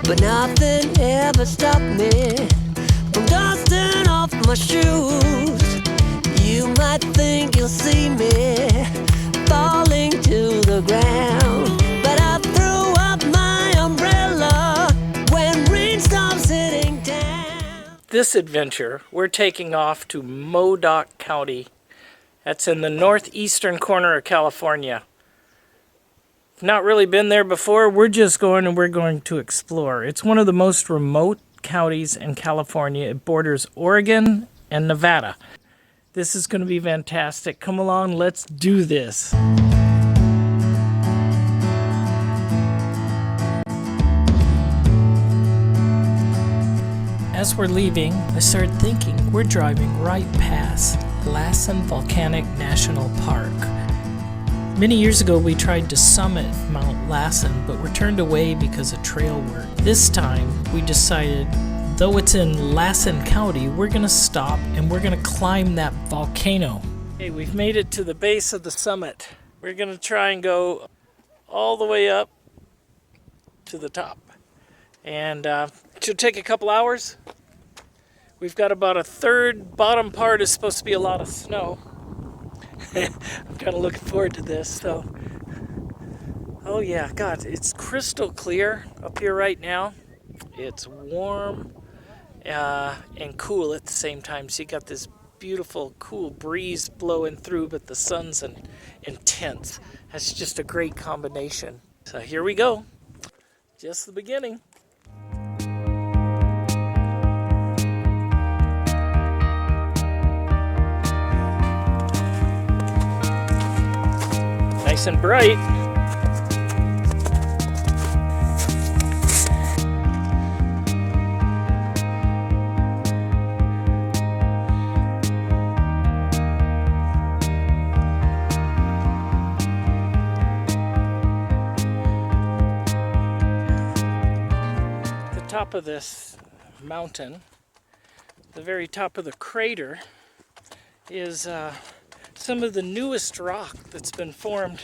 but nothing ever stopped me from dusting off my shoes. You might think you'll see me falling to the ground, but I threw up my umbrella when rain stops hitting down. This adventure, we're taking off to Modoc County. That's in the northeastern corner of California. Not really been there before. We're just going and we're going to explore. It's one of the most remote counties in California. It borders Oregon and Nevada. This is going to be fantastic. Come along, let's do this. As we're leaving, I started thinking we're driving right past Lassen Volcanic National Park. Many years ago we tried to summit Mount Lassen, but were turned away because of trail work. This time we decided, though it's in Lassen County, we're going to stop and we're going to climb that volcano. Okay, we've made it to the base of the summit. We're going to try and go all the way up to the top. And it should take a couple hours. We've got about a third. Bottom part is supposed to be a lot of snow. I'm kind of looking forward to this. So, oh yeah, God, it's crystal clear up here right now. It's warm and cool at the same time. So you got this beautiful, cool breeze blowing through, but the sun's intense. That's just a great combination. So here we go. Just the beginning. Nice and bright. The top of this mountain, the very top of the crater, is some of the newest rock that's been formed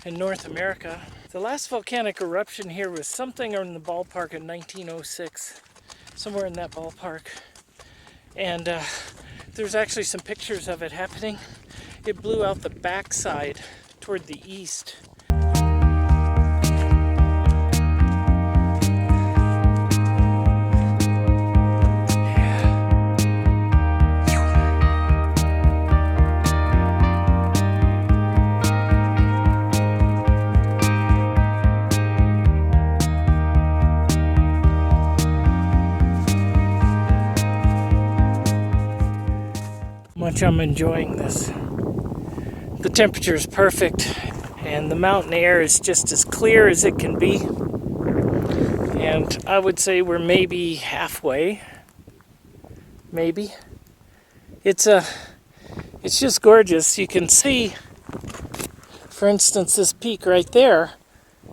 in North America. The last volcanic eruption here was something in the ballpark in 1906, somewhere in that ballpark. And there's actually some pictures of it happening. It blew out the backside toward the east. Much I'm enjoying this. The temperature is perfect and the mountain air is just as clear as it can be. And I would say we're maybe halfway. Maybe. It's just gorgeous. You can see, for instance, this peak right there.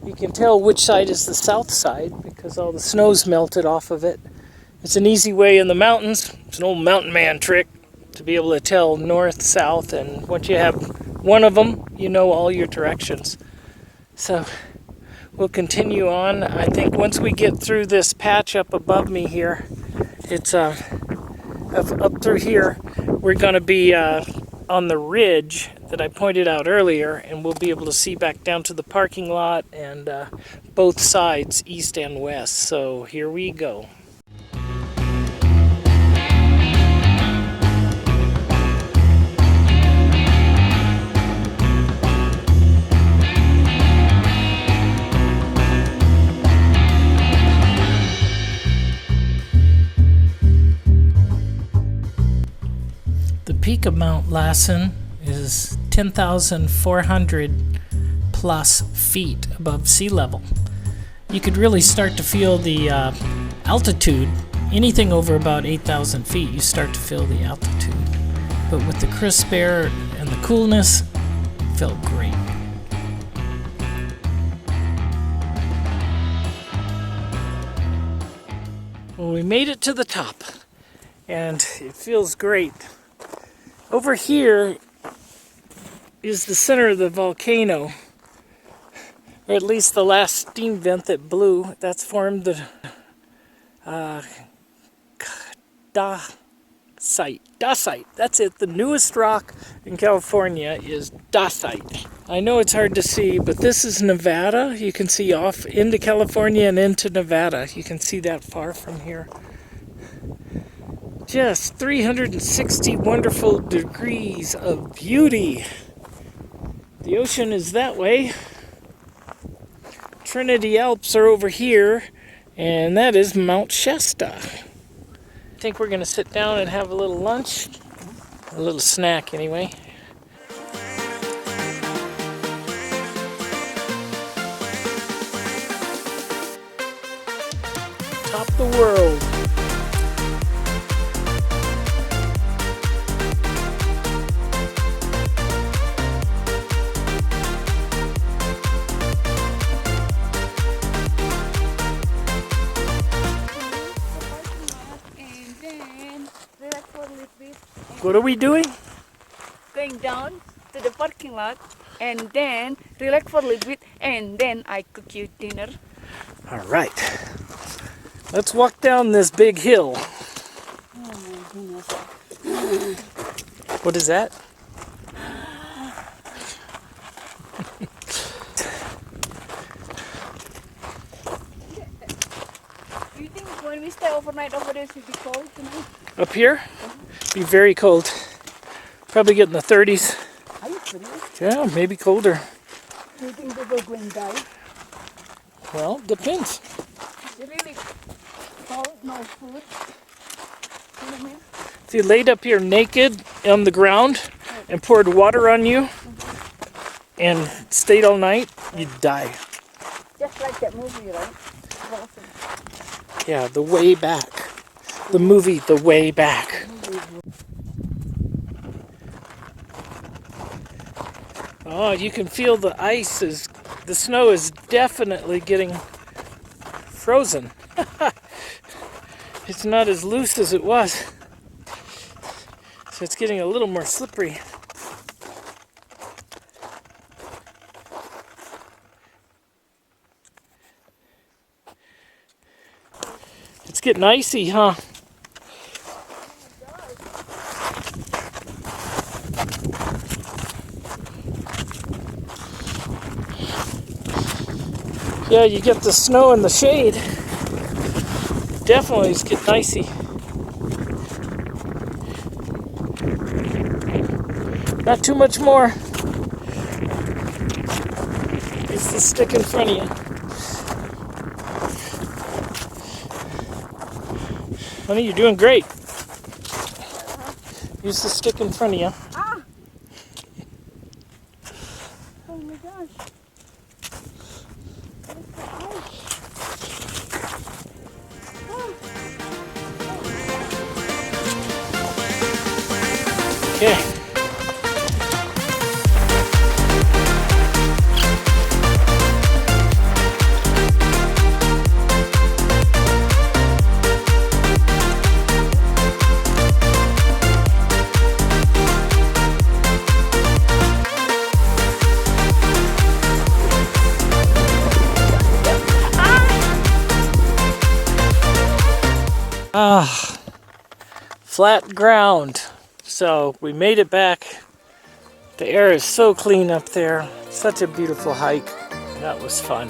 You can tell which side is the south side because all the snow's melted off of it. It's an easy way in the mountains. It's an old mountain man trick to be able to tell north, south, and once you have one of them, you know all your directions. So we'll continue on. I think once we get through this patch up above me here, it's up through here, we're going to be on the ridge that I pointed out earlier, and we'll be able to see back down to the parking lot and both sides, east and west. So here we go. The peak of Mount Lassen is 10,400 plus feet above sea level. You could really start to feel the altitude. Anything over about 8,000 feet, you start to feel the altitude. But with the crisp air and the coolness, it felt great. Well, we made it to the top, and it feels great. Over here is the center of the volcano. or at least the last steam vent that blew. That's formed the dacite. That's it. The newest rock in California is dacite. I know it's hard to see, but this is Nevada. You can see off into California and into Nevada. You can see that far from here. Just 360 wonderful degrees of beauty. The ocean is that way. Trinity Alps are over here, and that is Mount Shasta. I think we're going to sit down and have a little lunch, a little snack anyway. Top the world. What are we doing? Going down to the parking lot and then relax for a little bit and then I cook you dinner. All right. Let's walk down this big hill. Oh my goodness. What is that? Do you think when we stay overnight over there it should be cold tonight? Up here? Be very cold. Probably get in the 30s. Are you serious? Yeah, maybe colder. Do you think people are going to die? Well, depends. It's really cold, no food. You know what I mean? If you laid up here naked on the ground and poured water on you and stayed all night, you'd die. Just like that movie, right? Lassen. Yeah, The Way Back. The movie The Way Back. Oh, you can feel the ice the snow is definitely getting frozen. It's not as loose as it was. So it's getting a little more slippery. It's getting icy, huh? Yeah, you get the snow in the shade. Definitely it's getting icy. Not too much more. It's the stick in front of you. Honey, you're doing great. Use the stick in front of you. Ah! Oh my gosh. Okay. Flat ground. So we made it back. The air is so clean up there. Such a beautiful hike. That was fun.